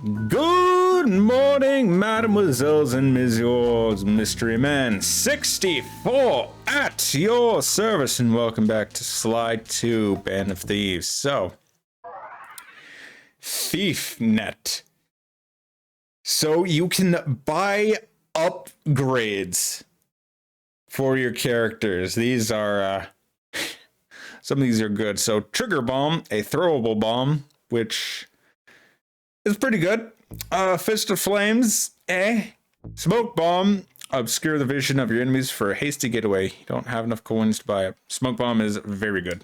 Good morning, mademoiselles and messieurs, Mystery Man 64 at your service, and welcome back to Slide 2, Band of Thieves. So, ThiefNet. So you can buy upgrades for your characters. These are, some of these are good. So, Trigger Bomb, a throwable bomb, which is pretty good. Fist of Flames, Smoke Bomb, obscure the vision of your enemies for a hasty getaway. You don't have enough coins to buy it. Smoke Bomb is very good.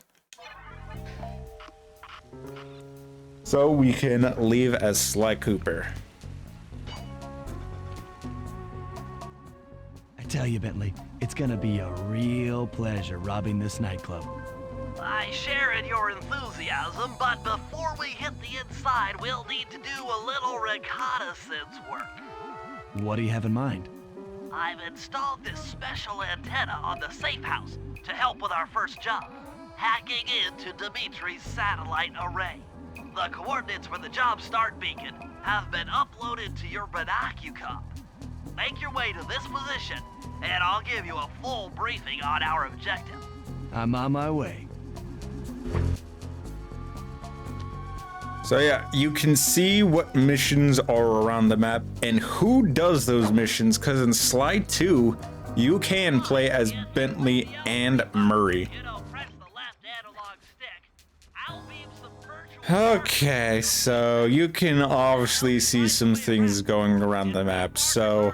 So we can leave as Sly Cooper. I tell you, Bentley, it's gonna be a real pleasure robbing this nightclub. I share in your enthusiasm, but before we hit the inside, we'll need to do a little reconnaissance work. What do you have in mind? I've installed this special antenna on the safe house to help with our first job, hacking into Dimitri's satellite array. The coordinates for the job start beacon have been uploaded to your Binocucom. Make your way to this position, and I'll give you a full briefing on our objective. I'm on my way. So yeah, you can see what missions are around the map and who does those missions, because in Slide 2, you can play as Bentley and Murray. Okay, so you can obviously see some things going around the map. So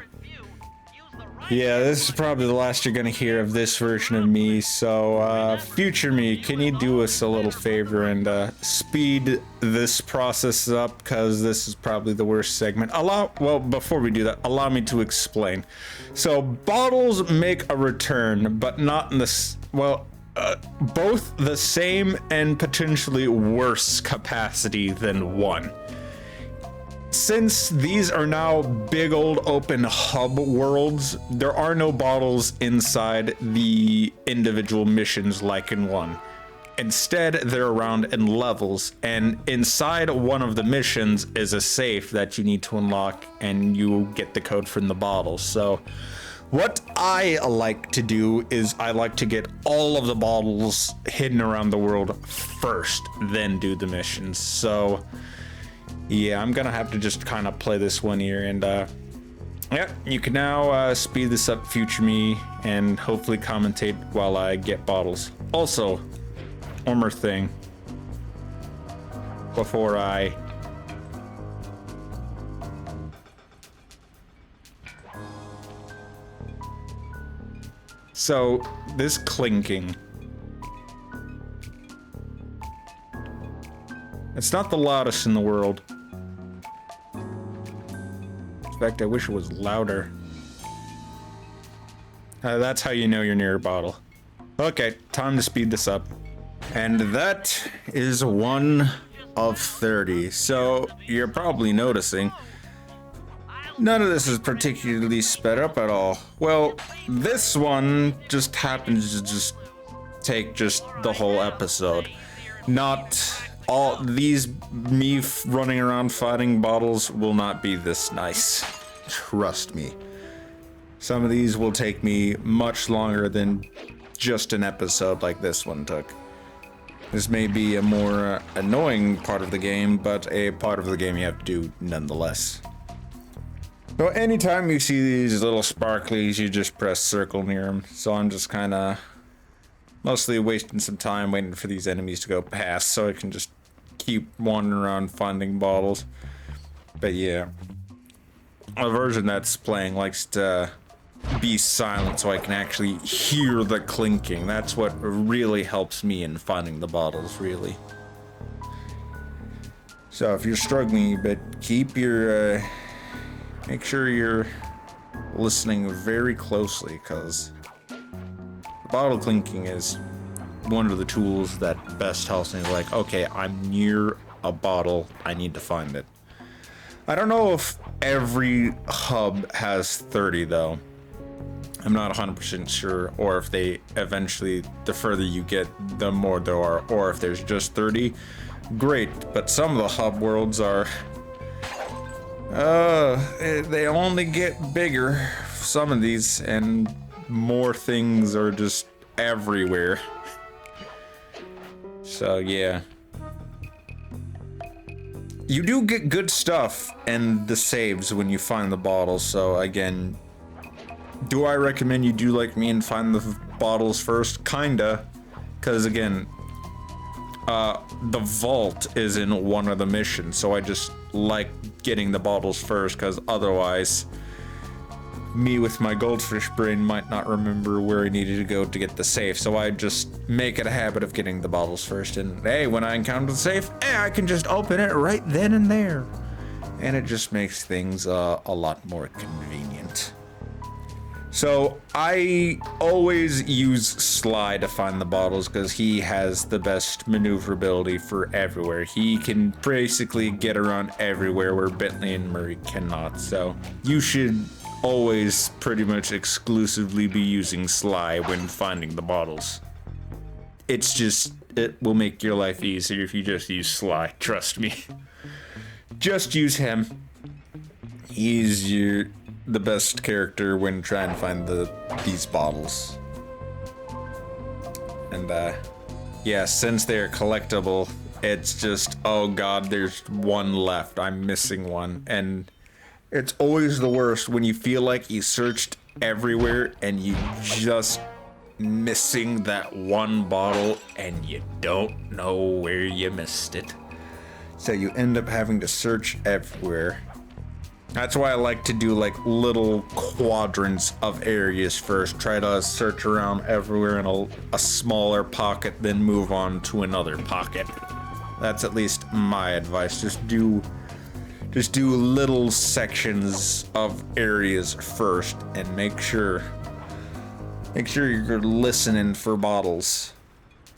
yeah, this is probably the last you're gonna hear of this version of me. So future me, can you do us a little favor and speed this process up, because this is probably the worst segment. Well, before we do that, allow me to explain. So bottles make a return, but not in this, well, both the same and potentially worse capacity than one. Since these are now big old open hub worlds, there are no bottles inside the individual missions like in 1. Instead, they're around in levels, and inside one of the missions is a safe that you need to unlock, and you get the code from the bottles. So what I like to do is I like to get all of the bottles hidden around the world first, then do the missions. So yeah, I'm gonna have to just kind of play this one here, and yeah, you can now speed this up, future me, and hopefully commentate while I get bottles. Also, one more thing before I so this clinking, it's not the loudest in the world. In fact, I wish it was louder. That's how you know you're near a bottle. Okay, time to speed this up. And that is 1 of 30. So you're probably noticing none of this is particularly sped up at all. Well, this one just happens to just take just the whole episode. Not all these me running around fighting bottles will not be this nice. Trust me. Some of these will take me much longer than just an episode like this one took. This may be a more annoying part of the game, but a part of the game you have to do nonetheless. So anytime you see these little sparklies, you just press circle near them. So I'm just kind of mostly wasting some time waiting for these enemies to go past so I can just keep wandering around finding bottles. But yeah, a version that's playing likes to be silent so I can actually hear the clinking. That's what really helps me in finding the bottles, really. So if you're struggling a bit, keep your make sure you're listening very closely, because bottle clinking is one of the tools that best helps me. Like, okay, I'm near a bottle, I need to find it. I don't know if every hub has 30 though. I'm not 100% sure, or if they eventually, the further you get, the more there are, or if there's just 30. Great, but some of the hub worlds are They only get bigger, some of these, and more things are just everywhere. So, yeah. You do get good stuff and the saves when you find the bottles, so again, do I recommend you do like me and find the bottles first? Kinda, because again, the vault is in one of the missions, so I just like getting the bottles first, because otherwise, me with my goldfish brain might not remember where I needed to go to get the safe, so I just make it a habit of getting the bottles first, and hey, when I encounter the safe, I can just open it right then and there. And it just makes things a lot more convenient. So I always use Sly to find the bottles because he has the best maneuverability for everywhere. He can basically get around everywhere where Bentley and Murray cannot. So you should always pretty much exclusively be using Sly when finding the bottles. It's just, it will make your life easier if you just use Sly, trust me. Just use him. He's the best character when trying to find these bottles. And yeah, since they're collectible, it's just, oh god, there's one left, I'm missing one. And it's always the worst when you feel like you searched everywhere and you just missing that one bottle and you don't know where you missed it. So you end up having to search everywhere. That's why I like to do like little quadrants of areas first. Try to search around everywhere in a smaller pocket, then move on to another pocket. That's at least my advice. Just do little sections of areas first and make sure you're listening for bottles.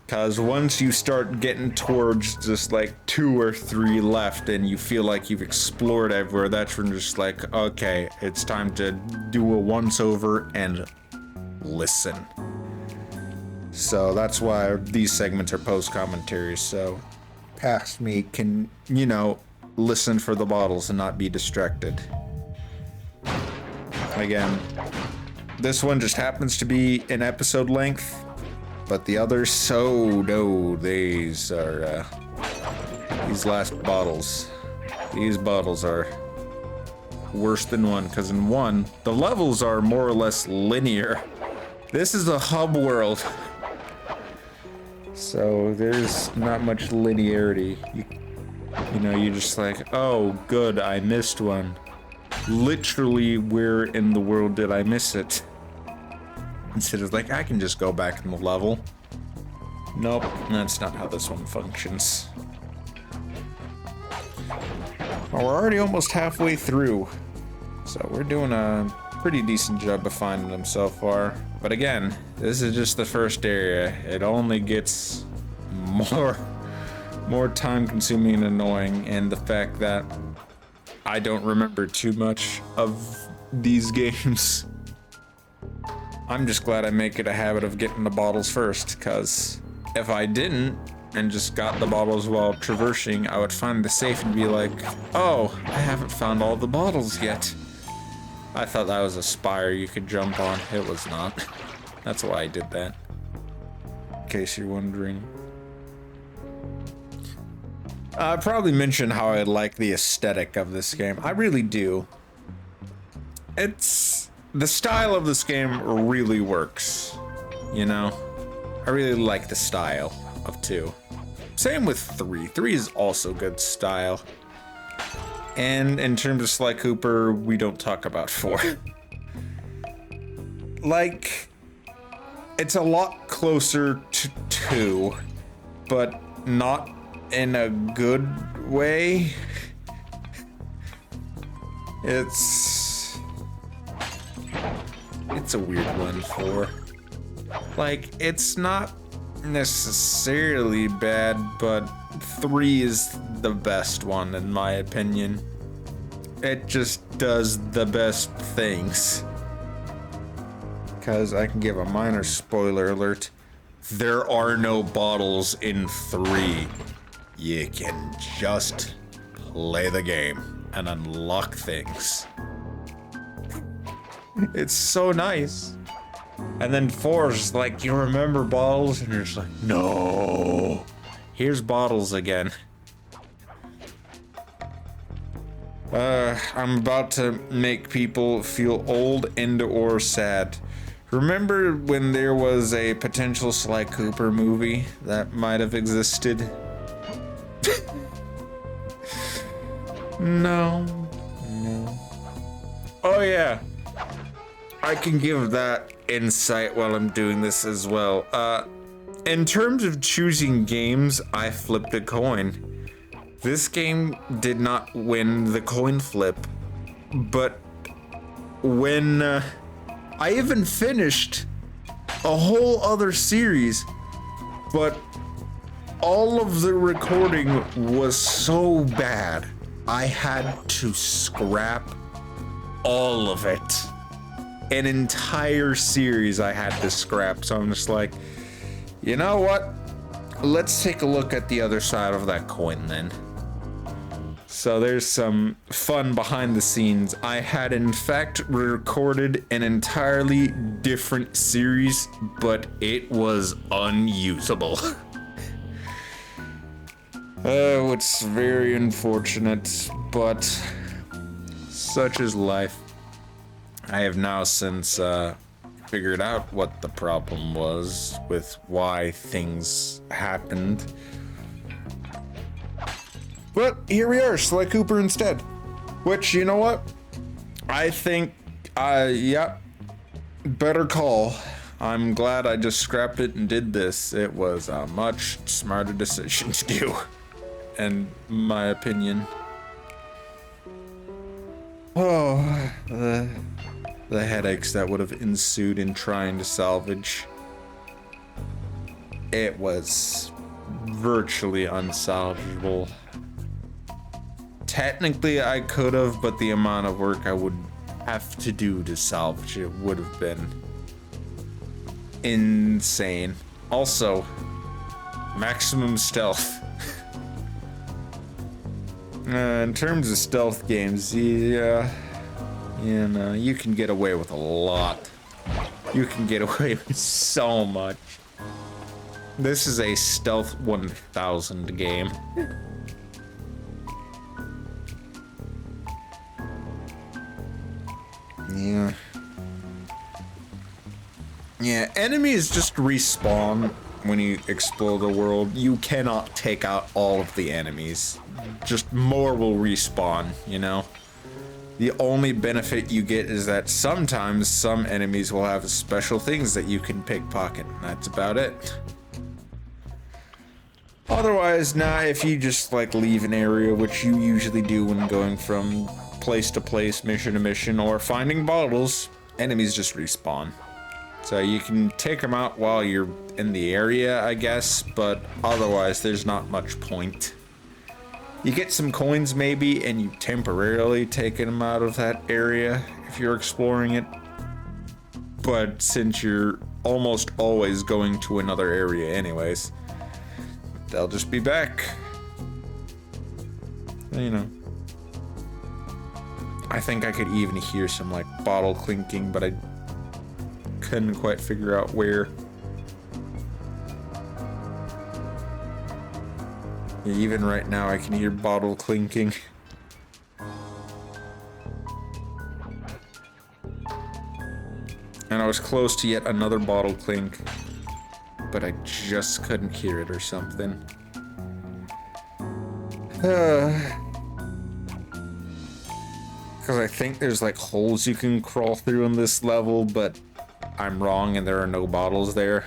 Cause once you start getting towards just like 2 or 3 left and you feel like you've explored everywhere, that's when just like, okay, it's time to do a once over and listen. So that's why these segments are post commentaries, so past me can, listen for the bottles and not be distracted. Again, this one just happens to be an episode length. But the others, so no, these are, these last bottles. These bottles are worse than one, because in one, the levels are more or less linear. This is a hub world. So there's not much linearity. You're just like, oh, good, I missed one. Literally, where in the world did I miss it? Instead of like, I can just go back in the level. Nope, that's not how this one functions. Well, we're already almost halfway through. So we're doing a pretty decent job of finding them so far. But again, this is just the first area. It only gets more time consuming and annoying, and the fact that I don't remember too much of these games. I'm just glad I make it a habit of getting the bottles first, because if I didn't and just got the bottles while traversing, I would find the safe and be like, oh, I haven't found all the bottles yet. I thought that was a spire you could jump on. It was not. That's why I did that. In case you're wondering. I probably mentioned how I like the aesthetic of this game. I really do. The style of this game really works, I really like the style of 2. Same with 3. 3 is also good style. And in terms of Sly Cooper, we don't talk about 4. Like, it's a lot closer to 2, but not in a good way. It's a weird one, 4. Like, it's not necessarily bad, but 3 is the best one in my opinion. It just does the best things. Because I can give a minor spoiler alert. There are no bottles in 3. You can just play the game. and unlock things. It's so nice. And then 4 is like, you remember bottles? And you're just like, no. Here's bottles again. I'm about to make people feel old and or sad. Remember when there was a potential Sly Cooper movie that might have existed? No. Oh yeah. I can give that insight while I'm doing this as well. In terms of choosing games, I flipped a coin. This game did not win the coin flip, but when I even finished a whole other series, but all of the recording was so bad, I had to scrap all of it. An entire series I had to scrap, so I'm just like, you know what? Let's take a look at the other side of that coin then. So there's some fun behind the scenes. I had in fact recorded an entirely different series, but it was unusable. Oh, it's very unfortunate, but such is life. I have now since figured out what the problem was with why things happened. But here we are, Sly Cooper instead. Which, you know what? I think, yeah, better call. I'm glad I just scrapped it and did this. It was a much smarter decision to do, in my opinion. Oh, the headaches that would have ensued in trying to salvage. It was virtually unsalvageable. Technically I could have, but the amount of work I would have to do to salvage it would have been insane. Also, maximum stealth. In terms of stealth games, yeah, you know, you can get away with a lot. You can get away with so much. This is a stealth 1000 game. Yeah, enemies just respawn when you explore the world. You cannot take out all of the enemies. Just more will respawn, you know? The only benefit you get is that sometimes some enemies will have special things that you can pickpocket, and that's about it. Otherwise, nah, if you just like leave an area, which you usually do when going from place to place, mission to mission, or finding bottles, enemies just respawn. So you can take them out while you're in the area, I guess, but otherwise there's not much point. You get some coins maybe, and you temporarily take them out of that area if you're exploring it. But since you're almost always going to another area anyways, they'll just be back. You know. I think I could even hear some like bottle clinking, but I couldn't quite figure out where. Yeah, even right now I can hear bottle clinking. And I was close to yet another bottle clink, but I just couldn't hear it or something. Because I think there's like holes you can crawl through in this level, but I'm wrong and there are no bottles there.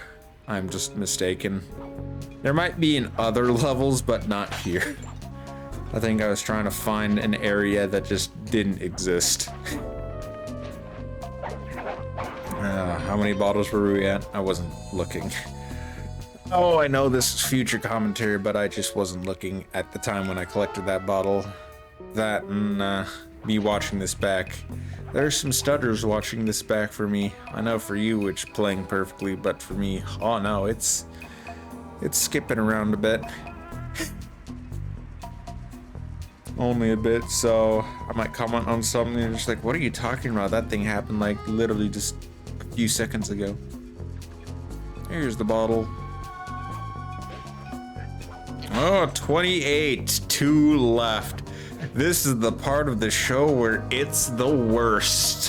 I'm just mistaken. There might be in other levels, but not here. I think I was trying to find an area that just didn't exist. How many bottles were we at? I wasn't looking. Oh, I know this is future commentary, but I just wasn't looking at the time when I collected that bottle. That and me watching this back. There's some stutters watching this back for me. I know for you it's playing perfectly, but for me, oh no, it's skipping around a bit. only a bit, so I might comment on something and just like, what are you talking about? That thing happened like literally just a few seconds ago. Here's the bottle. Oh, 28, 2 left. This is the part of the show where it's the worst.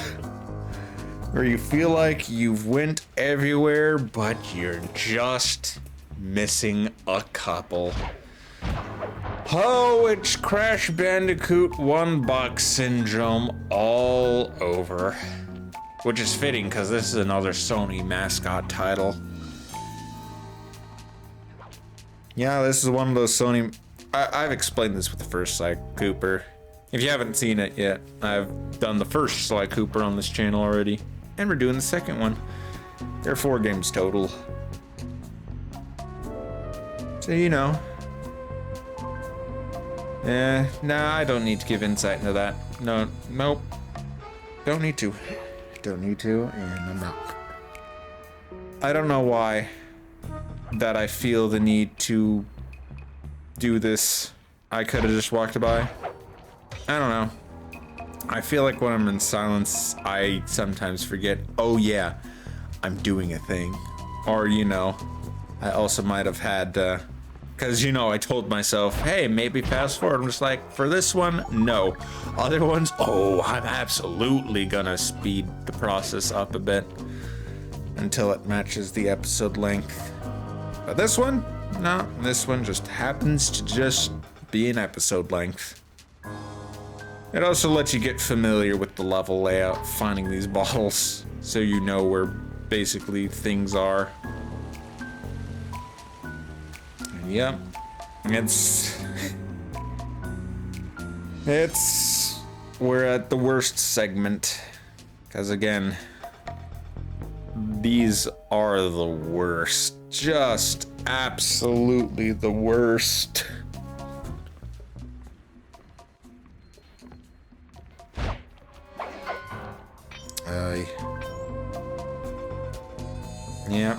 Where you feel like you've went everywhere, but you're just missing a couple. Oh, it's Crash Bandicoot 1 Box Syndrome all over. Which is fitting, because this is another Sony mascot title. Yeah, this is one of those Sony... I've explained this with the first Sly Cooper. If you haven't seen it yet, I've done the first Sly Cooper on this channel already. And we're doing the second one. There are 4 games total. So, you know. Nah, I don't need to give insight into that. Nope. Don't need to. Don't need to, and I'm not. I don't know why that I feel the need to do this. I could have just walked by. I don't know. I feel like when I'm in silence, I sometimes forget, oh yeah, I'm doing a thing. Or, you know, I also might have had, because, you know, I told myself, hey, maybe fast forward. I'm just like, for this one, no. Other ones, oh, I'm absolutely gonna speed the process up a bit until it matches the episode length. But this one, no, this one just happens to just be an episode length. It also lets you get familiar with the level layout, finding these bottles, so you know where basically things are. And yep, we're at the worst segment, because again, these are the worst, just absolutely the worst. Yeah,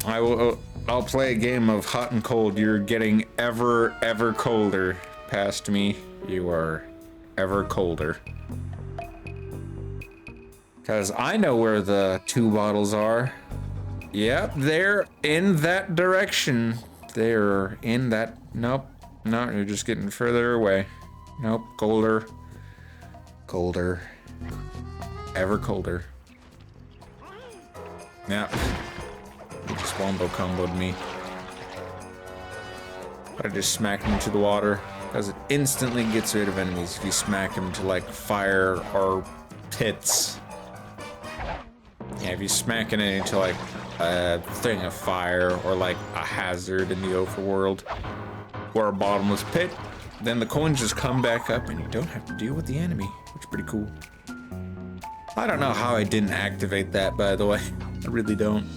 I'll play a game of hot and cold. You're getting ever colder past me. You are ever colder. Because I know where the 2 bottles are. Yep, they're in that direction. They're in that, nope, no, you're just getting further away. Nope, colder, ever colder. Yeah. He just wombo comboed me. I just smack him into the water, because it instantly gets rid of enemies if you smack him to like fire or pits. Yeah, if you smack it into like a thing of fire or like a hazard in the overworld or a bottomless pit, then the coins just come back up and you don't have to deal with the enemy, which is pretty cool. I don't know how I didn't activate that, by the way. I really don't.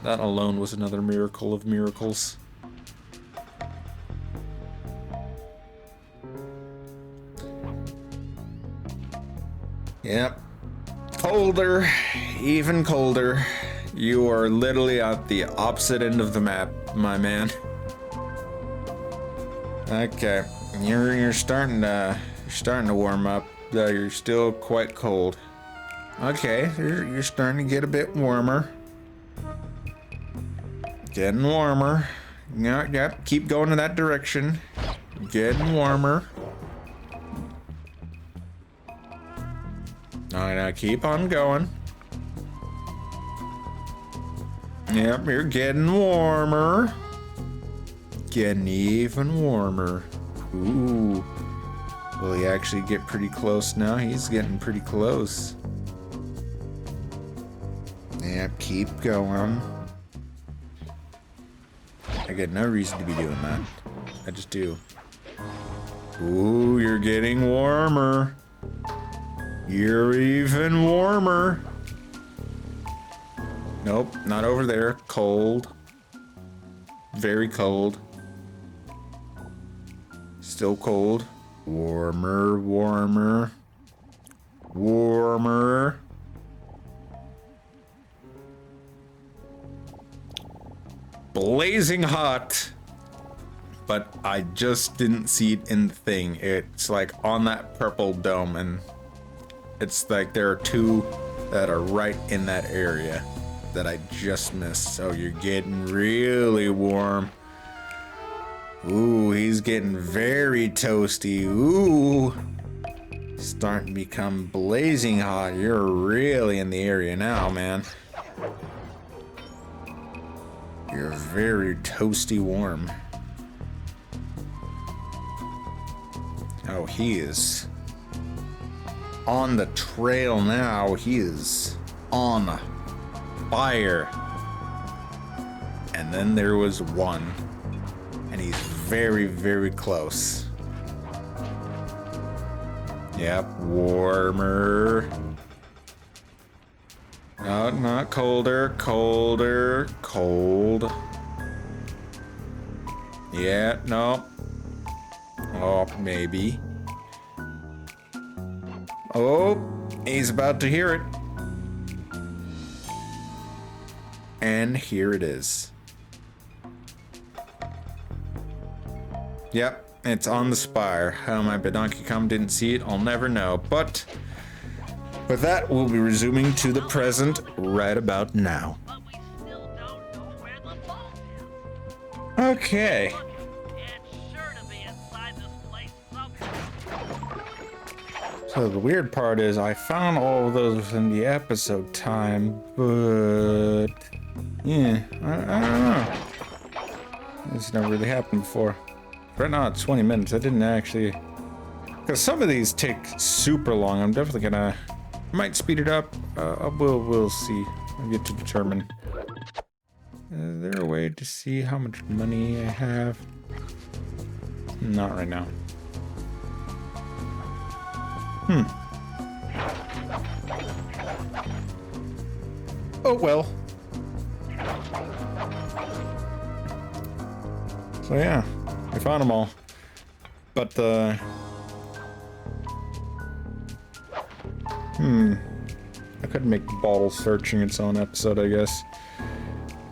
That alone was another miracle of miracles. Yep. Colder, even colder. You are literally at the opposite end of the map, my man. Okay, you're starting to warm up. Though you're still quite cold. Okay, you're starting to get a bit warmer. Getting warmer. Yep, keep going in that direction. Getting warmer. Alright, now keep on going. Yep, you're getting warmer. Getting even warmer. Ooh. Will he actually get pretty close now? He's getting pretty close. Yep, keep going. I got no reason to be doing that. I just do. Ooh, you're getting warmer. You're even warmer. Nope, not over there. Cold. Very cold. Still cold. Warmer, warmer. Warmer. Blazing hot. but I just didn't see it in the thing. It's like on that purple dome, and it's like there are two that are right in that area that I just missed. So you're getting really warm. Ooh, he's getting very toasty. Ooh, starting to become blazing hot. You're really in the area now, man. You're very toasty warm. Oh, he is on the trail now. He is on fire. And then there was one. And he's very, very close. Yep, warmer. No, not colder, colder, cold. Yeah, no. Oh, maybe. Oh, he's about to hear it. And here it is. Yep, it's on the spire. How my Binoculcom didn't see it, I'll never know. But with that, we'll be resuming to the present right about now. But we still don't know where the vault is. Okay. It's sure to be inside this place somewhere. So the weird part is I found all of those in the episode time, but yeah, I don't know. This never really happened before. Right now it's 20 minutes. I didn't actually, because some of these take super long. I'm definitely gonna, might speed it up. We'll see. I get to determine. Is there a way to see how much money I have? Not right now. Oh well. So yeah, I found them all. But I could make bottle searching its own episode, I guess.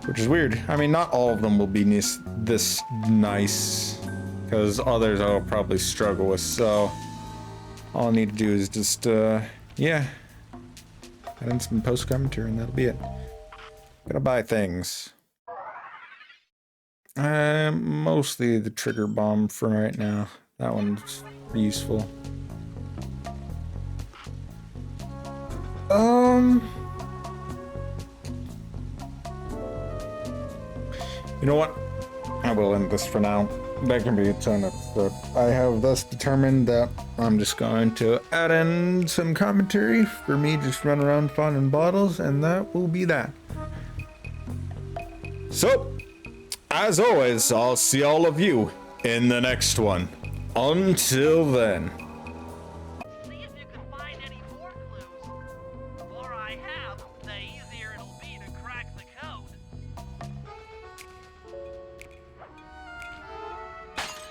Which is weird. I mean, not all of them will be this nice, because others I'll probably struggle with, so all I need to do is just, yeah, add in some post-commentary and that'll be it. Gotta buy things. Mostly the trigger bomb for right now. That one's useful. You know what? I will end this for now. That can be its own episode. I have thus determined that I'm just going to add in some commentary for me just run around finding bottles, and that will be that. So, as always, I'll see all of you in the next one. Until then.